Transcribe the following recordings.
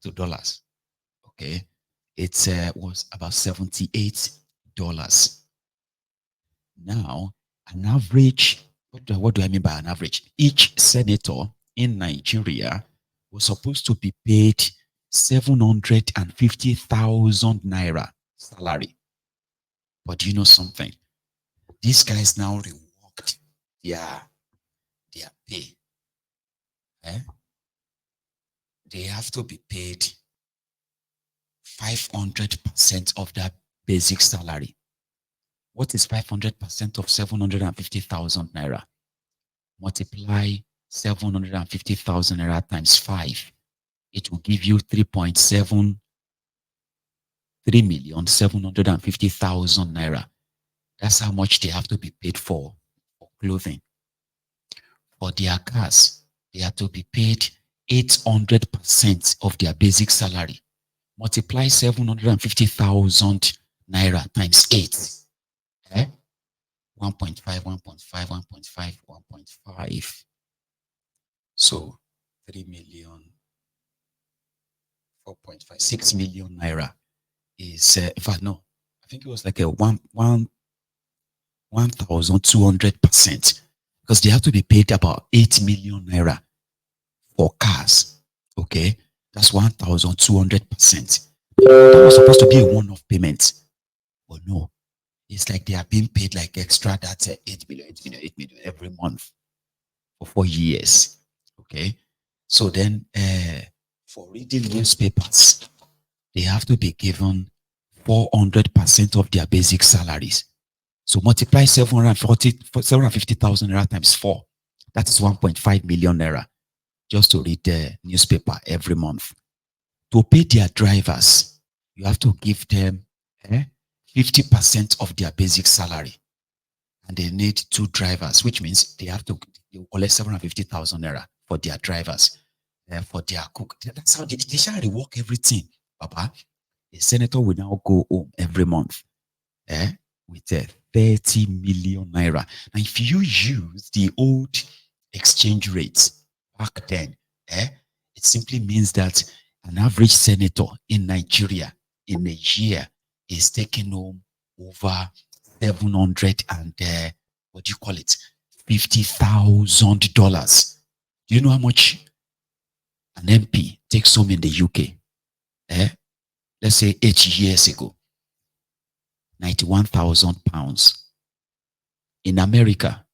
to dollars. Okay, it was about $78. Now, an average, what do I mean by an average? Each senator in Nigeria was supposed to be paid 750,000 naira salary. But do you know something? These guys now reworked their pay. Eh? They have to be paid 500% of that basic salary. What is 500% of 750,000 naira? Multiply 750,000 naira times 5. It will give you 3,750,000 naira. That's how much they have to be paid for clothing. For their cars, they have to be paid 800% of their basic salary. Multiply 750,000 naira times 8. 1.5, 1.5, 1.5, 1.5. So 3 million, 4.5, 6 million naira is, in fact, no, I think it was like a 1,200%, because they have to be paid about 8 million naira for cars. Okay, that's 1,200%. That was supposed to be a one-off payment, but no, it's like they are being paid like extra. That's 8 million, 8 million, 8 million every month for 4 years. Okay, so then for reading newspapers, they have to be given 400% of their basic salaries. So multiply 750,000 naira times 4. That is 1.5 million naira just to read the newspaper every month. To pay their drivers, you have to give them 50% of their basic salary. And they need 2 drivers, which means they have to collect 750,000 naira for their drivers, for their cook. That's how they shall rework everything, Papa. A senator will now go home every month with 30 million naira. Now, if you use the old exchange rates back then, it simply means that an average senator in Nigeria in a year is taking home over 700 and what do you call it? $50,000. Do you know how much an MP takes home in the UK? Let's say 8 years ago, 91,000 pounds. In America,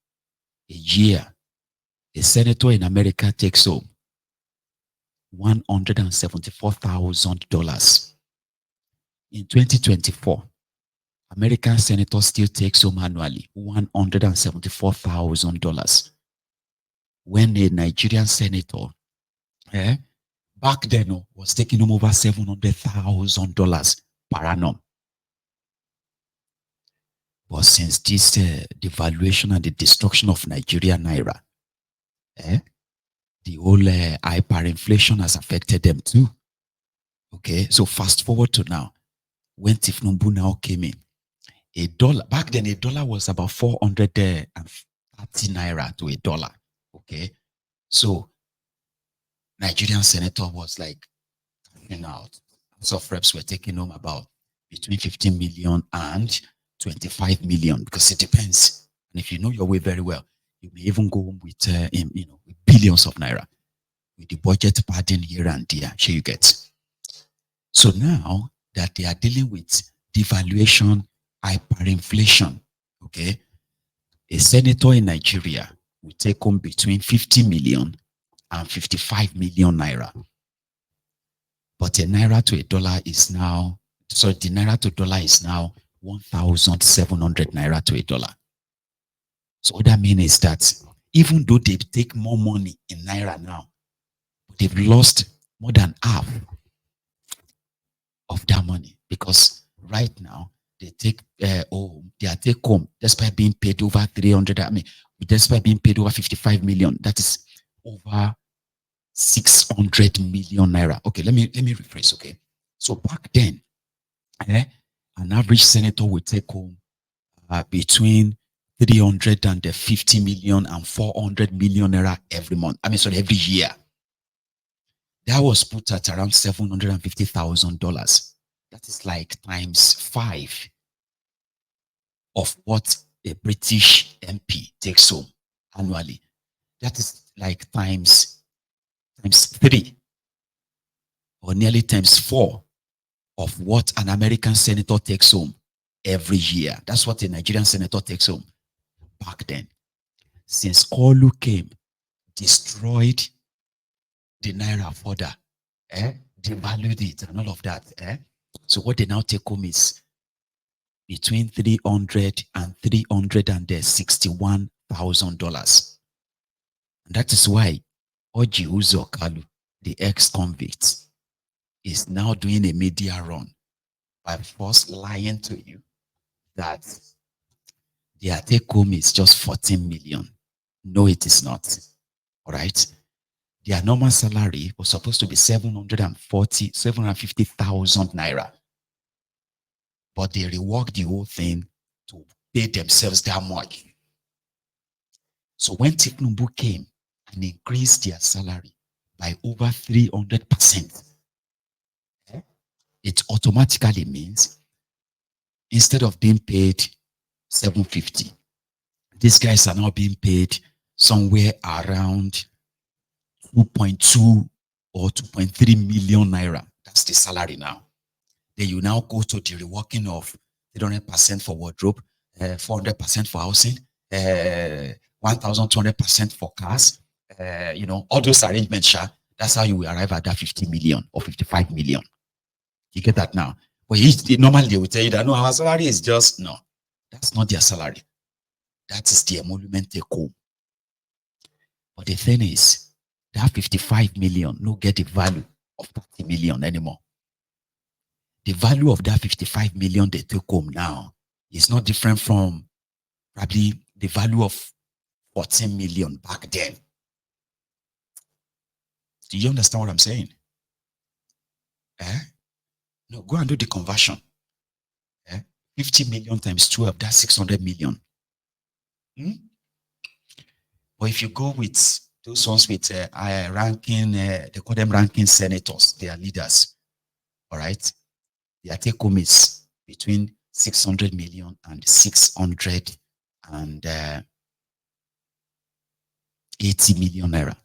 a year, a senator in America takes home $174,000. In 2024, American senator still takes home annually $174,000. When a Nigerian senator, back then was taking home over $700,000 per annum. But since this devaluation and the destruction of Nigerian naira, the whole hyperinflation has affected them too. Okay, so fast forward to now, when Tifnumbu now came in, $1, back then $1 was about 430 naira to $1. Okay, so Nigerian senator was like, out. House of Reps were taking home about between 15 million and 25 million, because it depends. And if you know your way very well, you may even go home with with billions of naira with the budget padding here and there. Sure, you get. So now that they are dealing with devaluation, hyperinflation, okay, a senator in Nigeria will take home between 50 million and 55 million naira. But a naira to $1 is now, so the naira to dollar is now 1,700 naira to $1. So what that means is that even though they take more money in naira now, they've lost more than half of that money, because right now they take their take home, despite being paid over 300, despite being paid over 55 million, that is over 600 million naira. Okay, let me rephrase. Okay, so back then, an average senator would take home between 350 million and 400 million naira every month. Every year. That was put at around $750,000. That is like times 5 of what a British MP takes home annually. That is like times 3 or nearly times 4 of what an American senator takes home every year. That's what a Nigerian senator takes home back then. Since Kalu came, destroyed the naira further, devalued it and all of that. So what they now take home is between $300 and $361,000. And that is why Oji Uzo Kalu, the ex-convict, is now doing a media run by first lying to you that their take home is just 14 million. No, it is not. All right. Their normal salary was supposed to be 750,000 naira. But they reworked the whole thing to pay themselves that much. So when Tinubu came and increased their salary by over 300%, it automatically means instead of being paid 750, these guys are now being paid somewhere around 2.2 or 2.3 million naira. That's the salary now. Then you now go to the reworking of 300% for wardrobe, 400% for housing, 1,200% for cars. All those arrangements, that's how you will arrive at that 50 million or 55 million. You get that now? But normally they will tell you that, no, our salary is just, no, that's not their salary. That is the emolument take home. But the thing is, that 55 million no get the value of 30 million anymore. The value of that 55 million they take home now is not different from probably the value of 14 million back then. Do you understand what I'm saying? No, go and do the conversion. 50 million times 12, that's 600 million. But if you go with those ones with ranking, they call them ranking senators, they are leaders. All right. Their take home is between 600 million and 680 million naira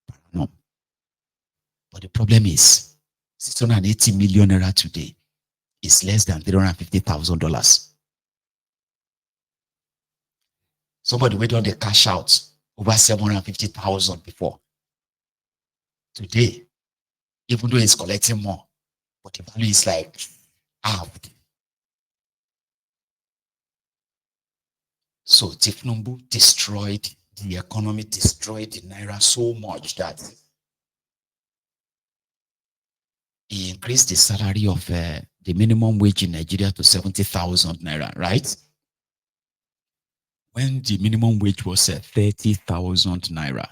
per annum. But the problem is 680 million naira today is less than $350,000. Somebody went on the cash out over 750,000 before. Today, even though he's collecting more, but the value is like halved. So Tinubu destroyed the economy, destroyed the naira so much that he increased the salary of the minimum wage in Nigeria to 70,000 naira, right? When the minimum wage was 30,000 naira,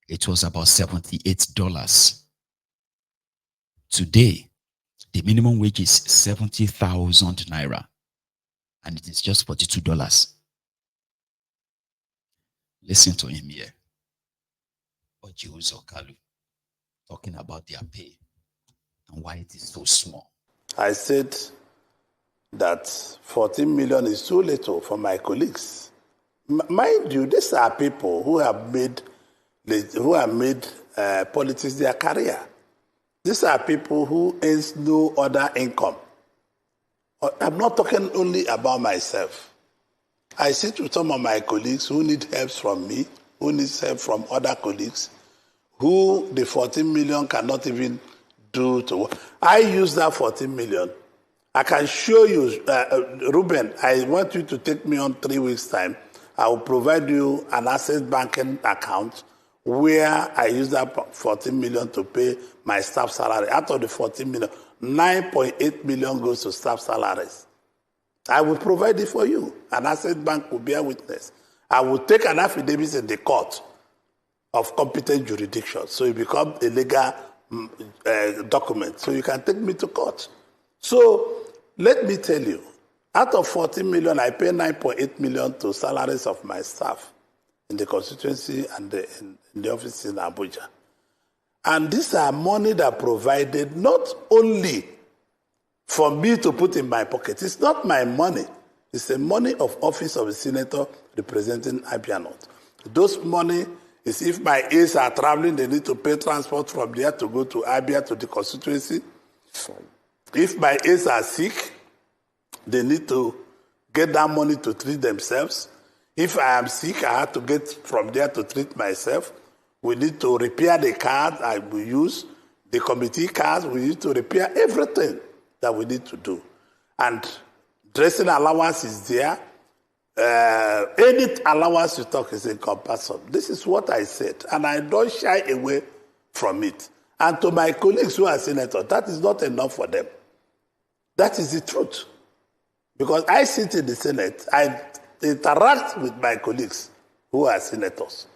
it was about $78. Today, the minimum wage is 70,000 naira, and it is just $42. Listen to him here. Oji Uzo Kalu talking about their pay and why it is so small. I said that 14 million is too little for my colleagues. Mind you, these are people who have made politics their career. These are people who earn no other income. I'm not talking only about myself. I sit with some of my colleagues who need help from me, who need help from other colleagues, who the 14 million cannot even do to work. I use that 14 million. I can show you, Ruben, I want you to take me on 3 weeks' time. I will provide you an access banking account where I use that 14 million to pay my staff salary. Out of the 14 million, 9.8 million goes to staff salaries. I will provide it for you. An asset bank will bear witness. I will take an affidavit in the court of competent jurisdiction. So it becomes a legal document. So you can take me to court. So let me tell you, out of 14 million, I pay 9.8 million to salaries of my staff in the constituency and in the office in Abuja. And these are money that provided not only for me to put in my pocket. It's not my money. It's the money of office of a senator representing Abia North. Those money is if my aides are traveling, they need to pay transport from there to go to Abia to the constituency. If my aides are sick, they need to get that money to treat themselves. If I am sick, I have to get from there to treat myself. We need to repair the cars I will use, the committee cars, we need to repair everything that we need to do. And dressing allowance is there. Any allowance you talk is encompassing. This is what I said, and I don't shy away from it. And to my colleagues who are senators, that is not enough for them. That is the truth. Because I sit in the Senate, I interact with my colleagues who are senators.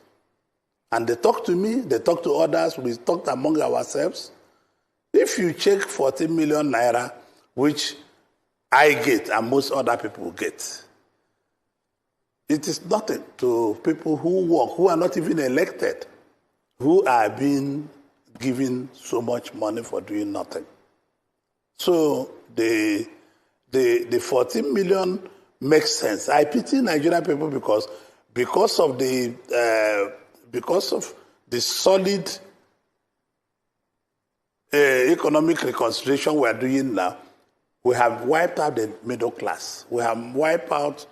And they talk to me, they talk to others, we talk among ourselves. If you check 14 million naira, which I get and most other people get, it is nothing to people who work, who are not even elected, who are being given so much money for doing nothing. So the 14 million makes sense. I pity Nigerian people because of the solid economic reconstruction we are doing now. We have wiped out the middle class. We have wiped out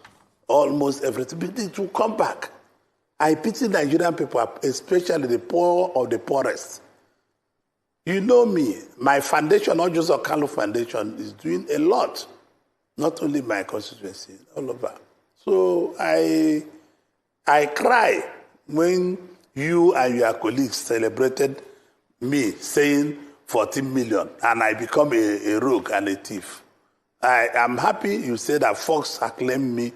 almost everything. But it will come back. I pity Nigerian people, especially the poor of the poorest. You know me, my foundation, not just a Kalu Foundation, is doing a lot. Not only my constituency, all over. So I cry when you and your colleagues celebrated me saying 14 million and I become a rogue and a thief. I am happy you say that Fox acclaimed me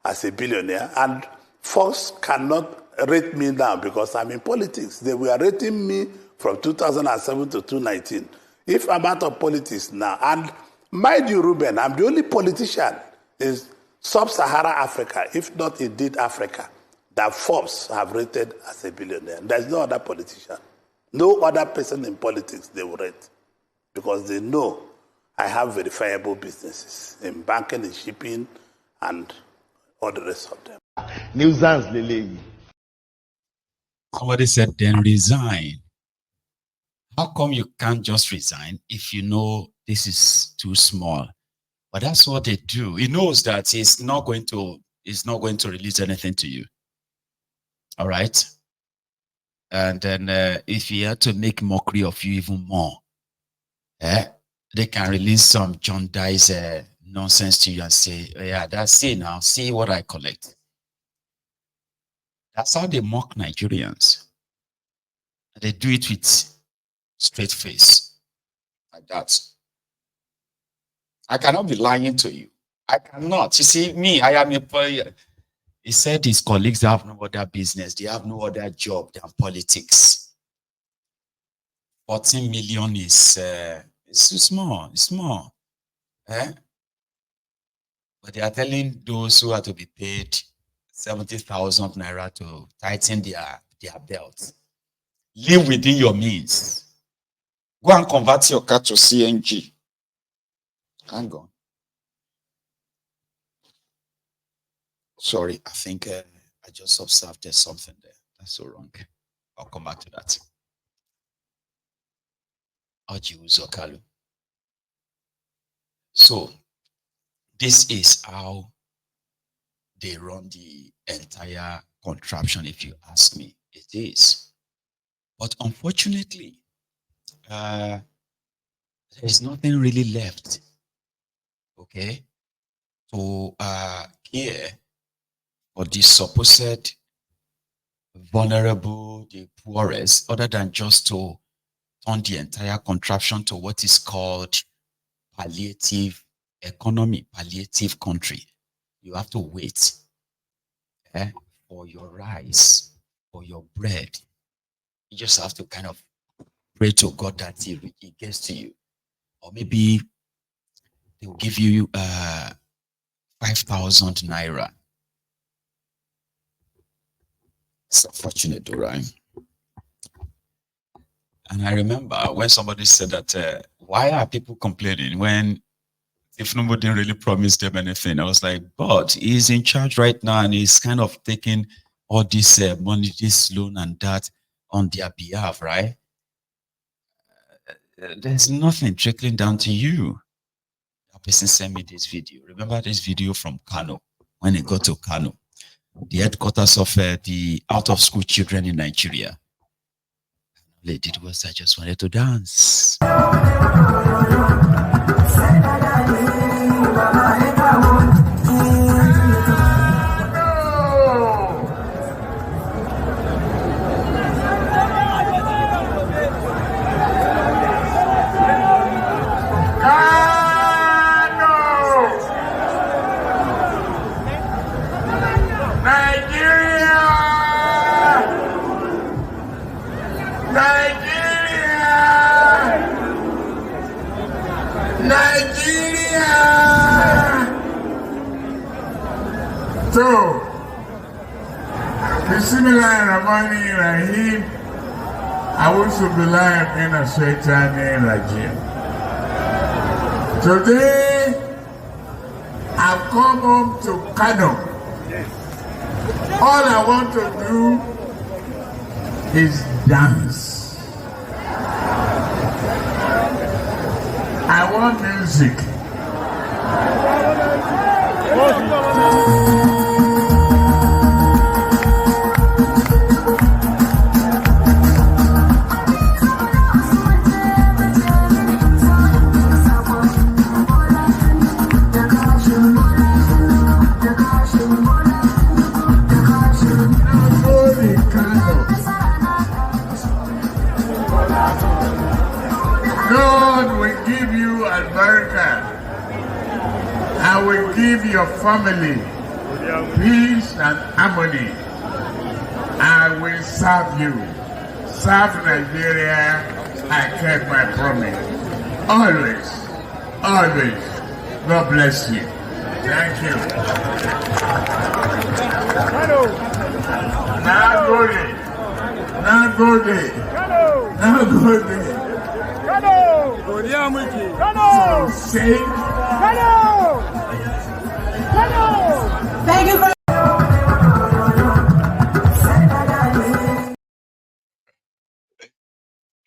as a billionaire, and Fox cannot rate me now because I'm in politics. They were rating me from 2007 to 2019. If I'm out of politics now, and mind you, Ruben, I'm the only politician in sub-Saharan Africa, if not indeed Africa, that Forbes have rated as a billionaire. There's no other politician. No other person in politics they will rate because they know I have verifiable businesses in banking, in shipping, and all the rest of them. Nuisance, Lele. Somebody said, then resign. How come you can't just resign if you know this is too small? But that's what they do. He knows that he's not going to release anything to you. All right. And then if he had to make mockery of you even more, they can release some John Dice nonsense to you and say, oh, yeah, that's it now. See what I collect. That's how they mock Nigerians. And they do it with straight face, like that. I cannot be lying to you. I cannot. You see, me, I am a... He said his colleagues have no other business. They have no other job than politics. 14 million is too small. It's small. But they are telling those who are to be paid 70,000 naira to tighten their belt. Live within your means. Go and convert your car to CNG. Hang on. Sorry, I think I just observed there's something there. That's so wrong. I'll come back to that. Kalu. So, this is how they run the entire contraption, if you ask me. It is. But unfortunately, there is nothing really left, okay, to care for the supposed vulnerable, the poorest, other than just to turn the entire contraption to what is called palliative economy, palliative country. You have to wait for your rice, for your bread. You just have to kind of pray to God that it gets to you. Or maybe they will give you 5,000 naira. It's unfortunate, right? And I remember when somebody said that, why are people complaining when if nobody didn't really promise them anything? I was like, but he's in charge right now and he's kind of taking all this money, this loan and that on their behalf, right? There's nothing trickling down to you. That person sent me this video. Remember this video from Kano when he got to Kano, the headquarters of the out-of-school children in Nigeria. All they did was I just wanted to dance. So, Bismillahirrahmanirrahim. A'udhu billahi minash shaitanir rajim. Today, I've come home to Kano. All I want to do is dance. I want music. God will give you Alberta. I will give your family peace and harmony. I will serve you. Serve Nigeria. I kept my promise. Always. Always. God bless you. Thank you. Now go there. Now go there. Now go there. So say Thank you for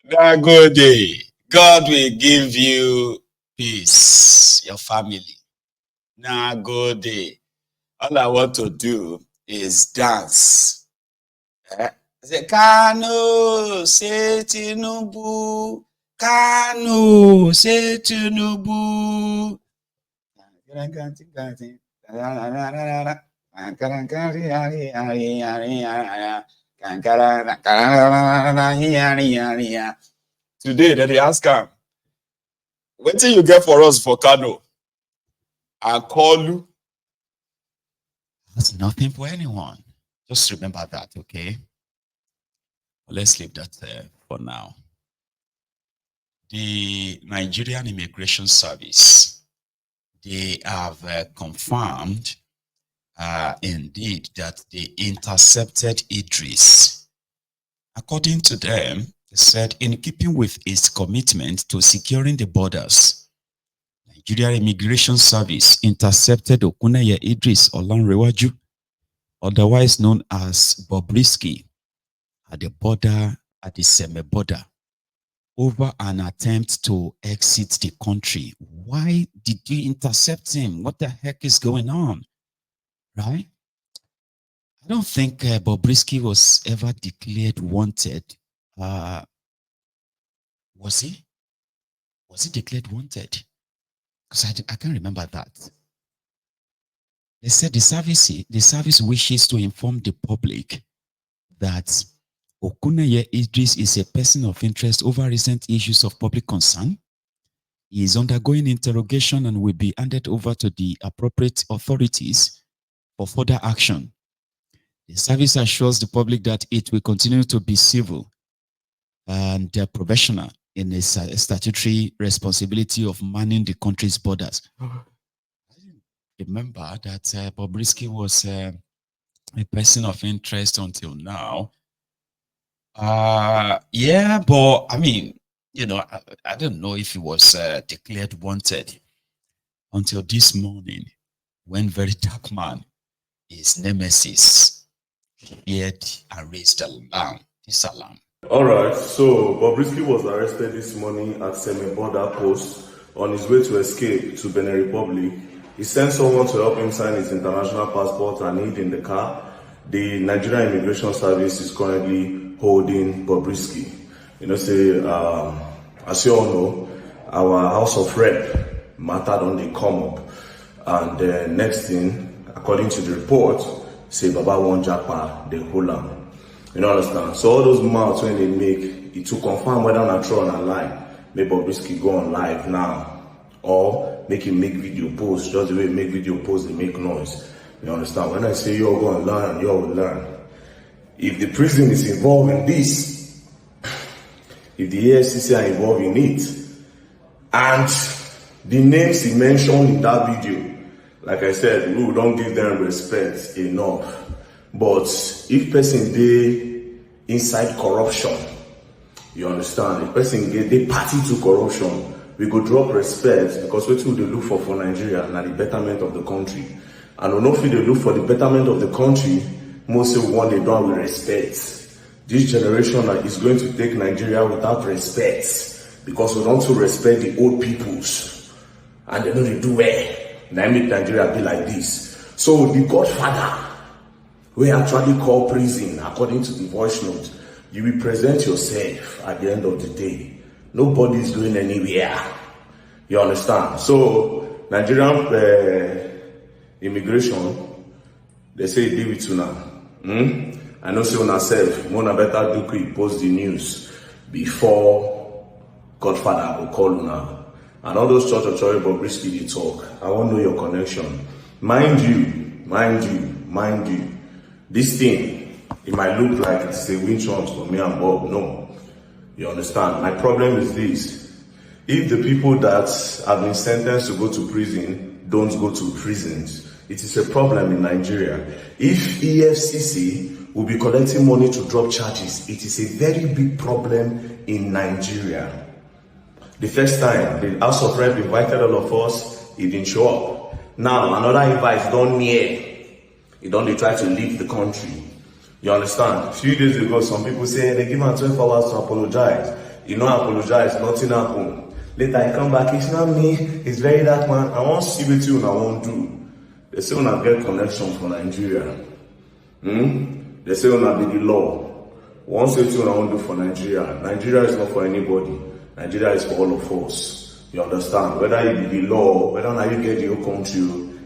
Nagode. God will give you peace, your family. Nagode. All I want to do is dance. Say, Kano, say Tinubu. Kano, say Tinubu. Today, they ask him, what do you get for us for Kano? I call you. That's nothing for anyone. Just remember that, okay? Well, let's leave that for now. The Nigerian Immigration Service, they have confirmed indeed that they intercepted Idris. According to them, they said in keeping with its commitment to securing the borders, Nigerian Immigration Service intercepted Okuneye Idris Olanrewaju, otherwise known as Bobrisky, at the border, at the Seme border, over an attempt to exit the country. Why did you intercept him? What the heck is going on? Right? I don't think Bobrisky was ever declared wanted. Was he? Was he declared wanted? Because I can't remember that. They said the service wishes to inform the public that Okuneye Idris is a person of interest over recent issues of public concern. He is undergoing interrogation and will be handed over to the appropriate authorities for further action. The service assures the public that it will continue to be civil and professional in its statutory responsibility of manning the country's borders. I didn't remember that Bobrisky was a person of interest until now. Yeah, but I mean, I don't know if he was declared wanted until this morning when very dark man, his nemesis, feared and raised alarm. This alarm. Alright, so Bobrisky was arrested this morning at Seme border post on his way to escape to Benin Republic. He sent someone to help him sign his international passport and hid in the car. The Nigerian Immigration Service is currently holding Bobrisky. As you all know, our House of Rep matter on the come up. And the next thing, according to the report, say Baba won Japa, the whole land. You know, understand? So all those mouths when they make it to confirm whether or not true on line, make Bobrisky go on live now, or make him make video post. Just the way make video post, they make noise. You understand? When I say you're going to learn, you will learn. If the prison is involved in this, if the AFCC are involved in it, and the names he mentioned in that video, like I said, we don't give them respect enough. But if person dey inside corruption, you understand? If person dey party to corruption, we go drop respect because wetin we dey look for Nigeria na the betterment of the country. And we no fit dey look for the betterment of the country, most say we wan dey do with respect. This generation is going to take Nigeria without respect because we don't too respect the old peoples and they know they do well. Now make Nigeria be like this. So the Godfather, we actually call prison, according to the voice note, you will present yourself at the end of the day. Nobody is going anywhere. You understand? So Nigerian immigration, they say deal with you now. I know say on self, Mona better do quick post the news before Godfather will call una. And all those church Bobrisky they talk. I want to know your connection. Mind you. This thing, it might look like it's a win chance for me and Bob. No. You understand? My problem is this. If the people that have been sentenced to go to prison don't go to prisons, it is a problem in Nigeria. If EFCC will be collecting money to drop charges, it is a very big problem in Nigeria. The first time, the House of Rep invited all of us, it didn't show up. Now, another invite done near. He don't try to leave the country. You understand? A few days ago, some people say they give him 12 hours to apologize. You know, apologize, nothing happened. Later, I come back, it's not me, it's very dark man. I want to see what you and I won't do. They say when I get connection for Nigeria. They say when I be the law. Once what you and I won't do for Nigeria. Nigeria is not for anybody. Nigeria is for all of us. You understand? Whether you be the law, whether now you get your country,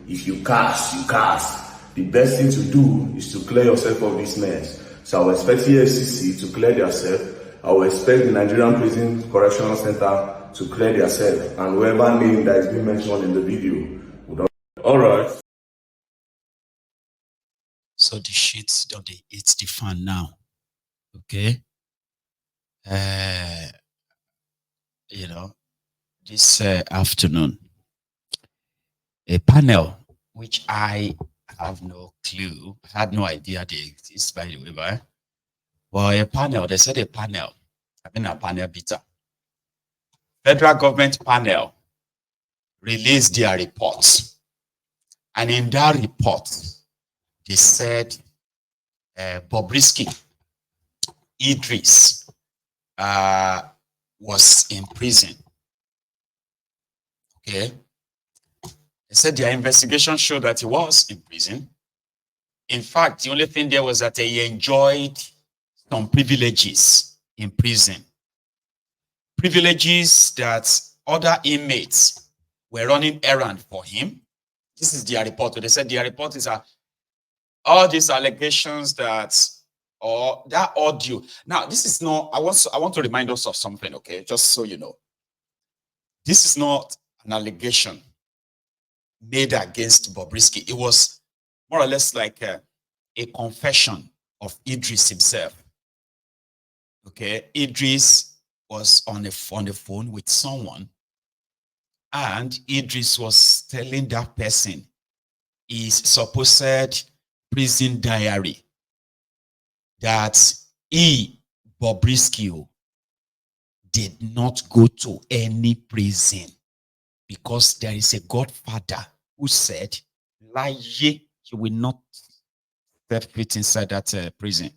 if you cast, you cast. The best thing to do is to clear yourself of this mess. So I will expect the FCC to clear themselves. I will expect the Nigerian Prison Correctional Center to clear themselves. And whoever name that is being mentioned in the video. Alright. So the shit don't they hit the fan now. Okay. This afternoon, a panel which I have no clue, had no idea they exist, by the way, but well, a panel, they said a panel, a panel beta. Federal government panel released their reports. And in that report, they said Bobrisky Idris was in prison. Okay. They said their investigation showed that he was in prison. In fact, the only thing there was that he enjoyed some privileges in prison. Privileges that other inmates were running errand for him. This is their report. They said their report is all these allegations or that audio. Now, this is not, I want to remind us of something, okay? Just so you know. This is not an allegation made against Bobrisky. It was more or less like a confession of Idris himself. Okay, Idris was on the phone with someone, and Idris was telling that person his supposed prison diary that he Bobrisky did not go to any prison because there is a godfather who said, "Lie, he will not step foot inside that prison."